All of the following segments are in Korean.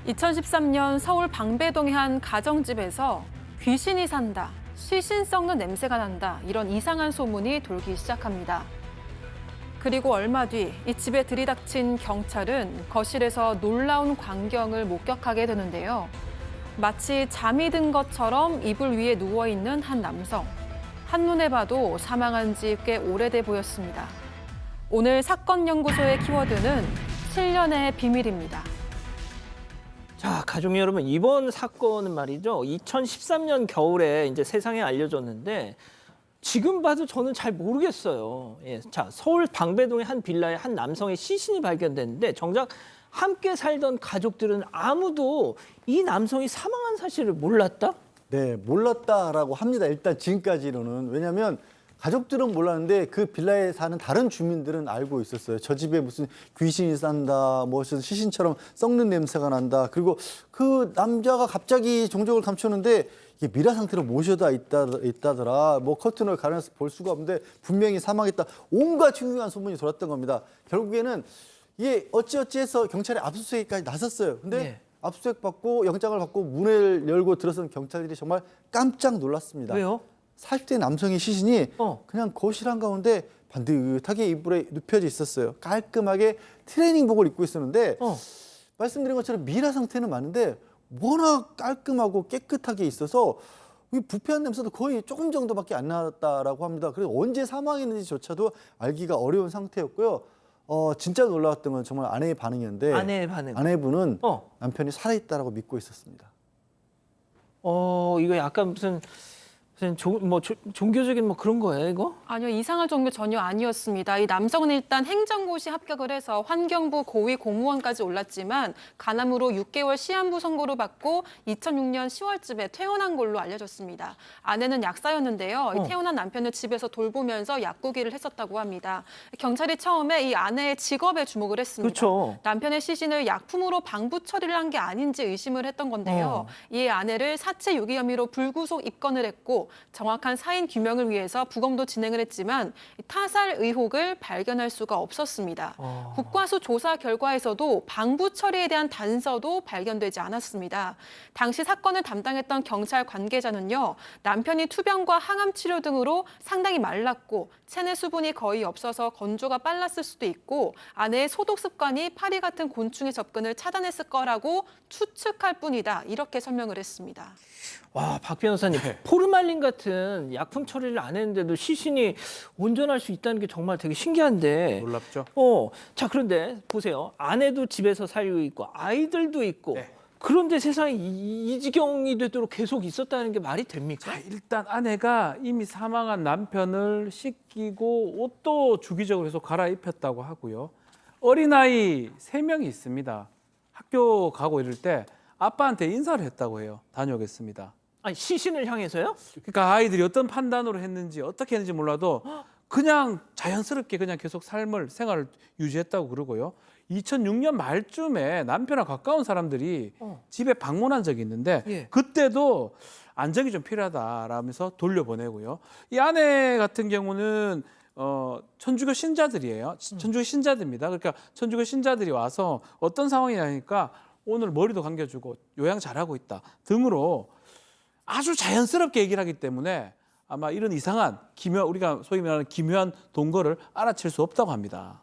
2013년 서울 방배동의 한 가정집에서 귀신이 산다, 시신 썩는 냄새가 난다, 이런 이상한 소문이 돌기 시작합니다. 그리고 얼마 뒤 이 집에 들이닥친 경찰은 거실에서 놀라운 광경을 목격하게 되는데요. 마치 잠이 든 것처럼 이불 위에 누워있는 한 남성. 한눈에 봐도 사망한 지 꽤 오래돼 보였습니다. 오늘 사건 연구소의 키워드는 7년의 비밀입니다. 자, 가족 여러분, 이번 사건은 말이죠. 2013년 겨울에 이제 세상에 알려졌는데 지금 봐도 저는 잘 모르겠어요. 예, 자, 서울 방배동의 한 빌라에 한 남성의 시신이 발견됐는데 정작 함께 살던 가족들은 아무도 이 남성이 사망한 사실을 몰랐다? 네, 몰랐다라고 합니다. 일단 지금까지로는. 왜냐하면 가족들은 몰랐는데 그 빌라에 사는 다른 주민들은 알고 있었어요. 저 집에 무슨 귀신이 산다, 뭐 시신처럼 썩는 냄새가 난다. 그리고 그 남자가 갑자기 종적을 감추는데 이게 미라 상태로 모셔다 있다더라. 뭐 커튼을 가려서 볼 수가 없는데 분명히 사망했다. 온갖 중요한 소문이 돌았던 겁니다. 결국에는 이게 어찌어찌해서 경찰이 압수수색까지 나섰어요. 근데 네. 압수수색 받고 영장을 받고 문을 열고 들어선 경찰들이 정말 깜짝 놀랐습니다. 왜요? 40대 남성의 시신이 그냥 거실 한가운데 반듯하게 이불에 눕혀져 있었어요. 깔끔하게 트레이닝복을 입고 있었는데 말씀드린 것처럼 미라 상태는 맞는데 워낙 깔끔하고 깨끗하게 있어서 이 부패한 냄새도 거의 조금 정도밖에 안 났다라고 합니다. 그래서 언제 사망했는지조차도 알기가 어려운 상태였고요. 진짜 놀라웠던 건 정말 아내의 반응이었는데 아내의 반응. 아내분은 남편이 살아있다라고 믿고 있었습니다. 이거 약간 무슨 종교적인 뭐 그런 거예요, 이거? 아니요, 이상한 종교 전혀 아니었습니다. 이 남성은 일단 행정고시 합격을 해서 환경부 고위 공무원까지 올랐지만 간암으로 6개월 시한부 선고를 받고 2006년 10월쯤에 퇴원한 걸로 알려졌습니다. 아내는 약사였는데요. 이 퇴원한 남편을 집에서 돌보면서 약국일을 했었다고 합니다. 경찰이 처음에 이 아내의 직업에 주목을 했습니다. 그렇죠. 남편의 시신을 약품으로 방부 처리를 한 게 아닌지 의심을 했던 건데요. 이에 아내를 사체 유기 혐의로 불구속 입건을 했고 정확한 사인 규명을 위해서 부검도 진행을 했지만 타살 의혹을 발견할 수가 없었습니다. 국과수 조사 결과에서도 방부 처리에 대한 단서도 발견되지 않았습니다. 당시 사건을 담당했던 경찰 관계자는요, 남편이 투병과 항암 치료 등으로 상당히 말랐고 체내 수분이 거의 없어서 건조가 빨랐을 수도 있고 아내의 소독 습관이 파리 같은 곤충의 접근을 차단했을 거라고 추측할 뿐이다. 이렇게 설명을 했습니다. 와, 박 변호사님, 포르말린 같은 약품 처리를 안 했는데도 시신이 온전할 수 있다는 게 정말 되게 신기한데. 놀랍죠? 자, 그런데 보세요. 아내도 집에서 살고 있고 아이들도 있고 네. 그런데 세상에 이 지경이 되도록 계속 있었다는 게 말이 됩니까? 자, 일단 아내가 이미 사망한 남편을 씻기고 옷도 주기적으로 해서 갈아입혔다고 하고요. 어린아이 3명이 있습니다. 학교 가고 이럴 때 아빠한테 인사를 했다고 해요. 다녀오겠습니다. 아니, 시신을 향해서요? 그러니까 아이들이 어떤 판단으로 했는지 어떻게 했는지 몰라도 그냥 자연스럽게 그냥 계속 생활을 유지했다고 그러고요. 2006년 말쯤에 남편과 가까운 사람들이 집에 방문한 적이 있는데 그때도 안정이 좀 필요하다라면서 돌려보내고요. 이 아내 같은 경우는 천주교 신자들이에요. 천주교 신자들입니다. 그러니까 천주교 신자들이 와서 어떤 상황이냐니까 오늘 머리도 감겨주고 요양 잘하고 있다 등으로 아주 자연스럽게 얘기를 하기 때문에 아마 이런 이상한 우리가 소위 말하는 기묘한 동거를 알아챌 수 없다고 합니다.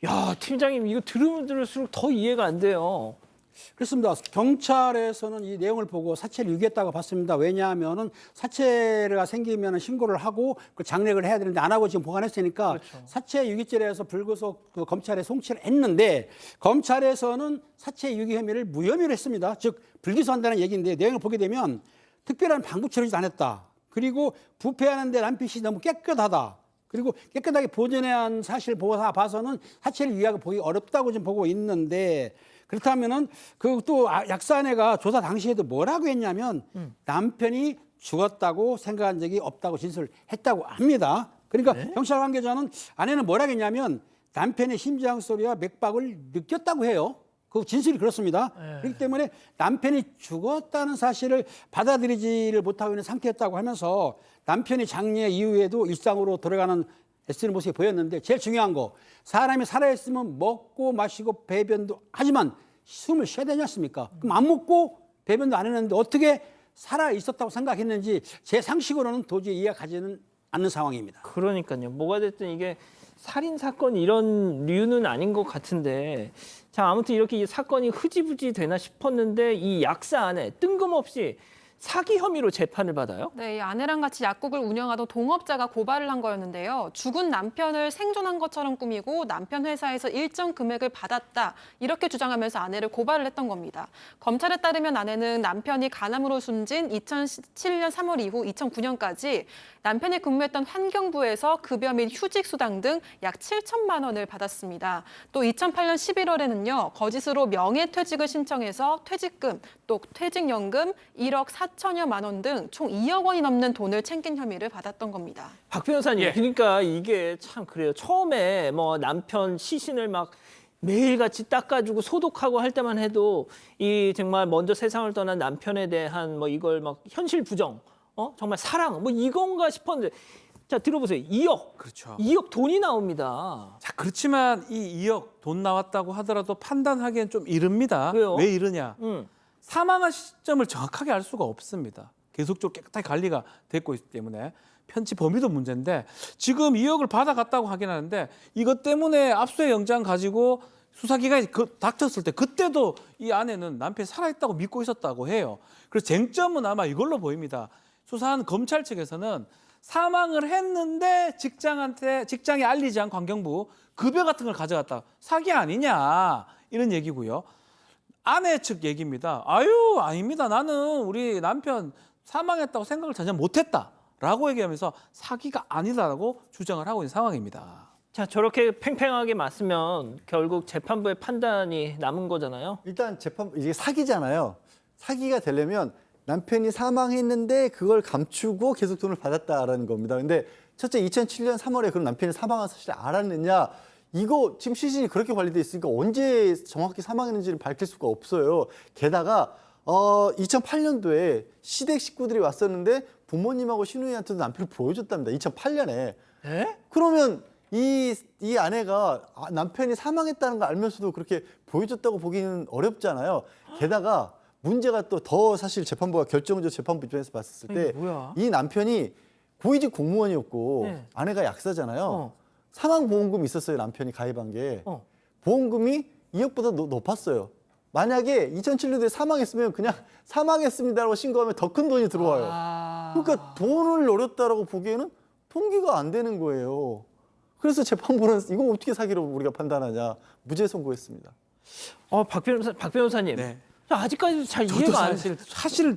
야, 팀장님, 이거 들으면 들을수록 더 이해가 안 돼요. 그렇습니다. 경찰에서는 이 내용을 보고 사체를 유기했다고 봤습니다. 왜냐하면은 사체가 생기면 신고를 하고 그 장례를 해야 되는데 안 하고 지금 보관했으니까 그렇죠. 사체 유기죄에서 불구속 검찰에 송치를 했는데 검찰에서는 사체 유기 혐의를 무혐의로 했습니다. 즉 불기소한다는 얘기인데 내용을 보게 되면 특별한 방부 처리도 안 했다. 그리고 부패하는데 남편이 너무 깨끗하다. 그리고 깨끗하게 보존해야 한 사실 봐서는 사체를 유기하고 보기 어렵다고 좀 보고 있는데 그렇다면은 그 또 약사 아내가 조사 당시에도 뭐라고 했냐면 남편이 죽었다고 생각한 적이 없다고 진술을 했다고 합니다. 그러니까 경찰 관계자는 아내는 뭐라고 했냐면 남편의 심장 소리와 맥박을 느꼈다고 해요. 그 진술이 그렇습니다. 그렇기 때문에 남편이 죽었다는 사실을 받아들이지를 못하고 있는 상태였다고 하면서 남편이 장례 이후에도 일상으로 돌아가는 애쓰는 모습이 보였는데 제일 중요한 거 사람이 살아있으면 먹고 마시고 배변도 하지만 숨을 쉬어야 되지 않습니까? 그럼 안 먹고 배변도 안 했는데 어떻게 살아 있었다고 생각했는지 제 상식으로는 도저히 이해가 가지는 않는 상황입니다. 그러니까요. 뭐가 됐든 이게 살인 사건 이런 류는 아닌 것 같은데, 자 아무튼 이렇게 이 사건이 흐지부지 되나 싶었는데 이 약사 아내 뜬금없이 사기 혐의로 재판을 받아요. 네, 이 아내랑 같이 약국을 운영하던 동업자가 고발을 한 거였는데요. 죽은 남편을 생존한 것처럼 꾸미고 남편 회사에서 일정 금액을 받았다. 이렇게 주장하면서 아내를 고발을 했던 겁니다. 검찰에 따르면 아내는 남편이 간암으로 숨진 2007년 3월 이후 2009년까지 남편이 근무했던 환경부에서 급여 및 휴직 수당 등 약 7천만 원을 받았습니다. 또 2008년 11월에는요. 거짓으로 명예퇴직을 신청해서 퇴직금, 또 퇴직연금 1억 4천여만 원 등 총 2억 원이 넘는 돈을 챙긴 혐의를 받았던 겁니다. 박 변호사님, 예. 그러니까 이게 참 그래요. 처음에 뭐 남편 시신을 막 매일같이 닦아주고 소독하고 할 때만 해도 이 정말 먼저 세상을 떠난 남편에 대한 뭐 이걸 막 현실 부정, 정말 사랑 뭐 이건가 싶었는데, 자 들어보세요. 2억, 그렇죠. 2억 돈이 나옵니다. 자, 그렇지만 이 2억 돈 나왔다고 하더라도 판단하기엔 좀 이릅니다. 왜요? 왜 이러냐? 음. 사망한 시점을 정확하게 알 수가 없습니다. 계속적으로 깨끗하게 관리가 됐고 있기 때문에 편취 범위도 문제인데, 지금 2억을 받아갔다고 하긴 하는데 이것 때문에 압수의 영장 가지고 수사기관이 닥쳤을 때 그때도 이 아내는 남편이 살아있다고 믿고 있었다고 해요. 그래서 쟁점은 아마 이걸로 보입니다. 수사한 검찰 측에서는 사망을 했는데 직장에 알리지 않고 환경부 급여 같은 걸 가져갔다. 사기 아니냐 이런 얘기고요. 아내 측 얘기입니다. 아유, 아닙니다. 나는 우리 남편 사망했다고 생각을 전혀 못했다라고 얘기하면서 사기가 아니다라고 주장을 하고 있는 상황입니다. 자 저렇게 팽팽하게 맞으면 결국 재판부의 판단이 남은 거잖아요. 일단 이게 사기잖아요. 사기가 되려면 남편이 사망했는데 그걸 감추고 계속 돈을 받았다라는 겁니다. 근데 첫째 2007년 3월에 그럼 남편이 사망한 사실을 알았느냐? 이거 지금 시신이 그렇게 관리돼 있으니까 언제 정확히 사망했는지를 밝힐 수가 없어요. 게다가 2008년도에 시댁 식구들이 왔었는데 부모님하고 시누이한테도 남편을 보여줬답니다. 2008년에. 에? 그러면 이 아내가 남편이 사망했다는 걸 알면서도 그렇게 보여줬다고 보기는 어렵잖아요. 게다가 문제가 또 더 사실 재판부가 결정적 재판부 입장에서 봤을 때 이게 뭐야? 이 남편이 고위직 공무원이었고 네. 아내가 약사잖아요. 사망보험금이 있었어요. 남편이 가입한 게. 보험금이 2억보다 높았어요. 만약에 2007년도에 사망했으면 그냥 사망했습니다라고 신고하면 더 큰 돈이 들어와요. 그러니까 돈을 노렸다라고 보기에는 통기가 안 되는 거예요. 그래서 재판부는 이거 어떻게 사기로 우리가 판단하냐, 무죄 선고했습니다. 박 변호사님, 네. 아직까지도 잘 저도 이해가 안 사실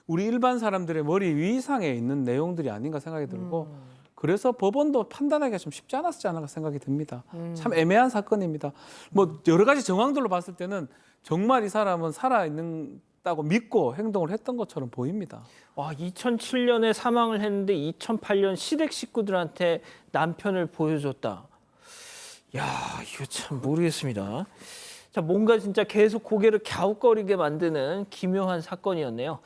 우리 일반 사람들의 머리 위상에 있는 내용들이 아닌가 생각이 들고 그래서 법원도 판단하기가 좀 쉽지 않았지 않을까 생각이 듭니다. 참 애매한 사건입니다. 뭐 여러 가지 정황들로 봤을 때는 정말 이 사람은 살아 있는다고 믿고 행동을 했던 것처럼 보입니다. 와, 2007년에 사망을 했는데 2008년 시댁 식구들한테 남편을 보여줬다. 야, 이거 참 모르겠습니다. 자, 뭔가 진짜 계속 고개를 갸웃거리게 만드는 기묘한 사건이었네요.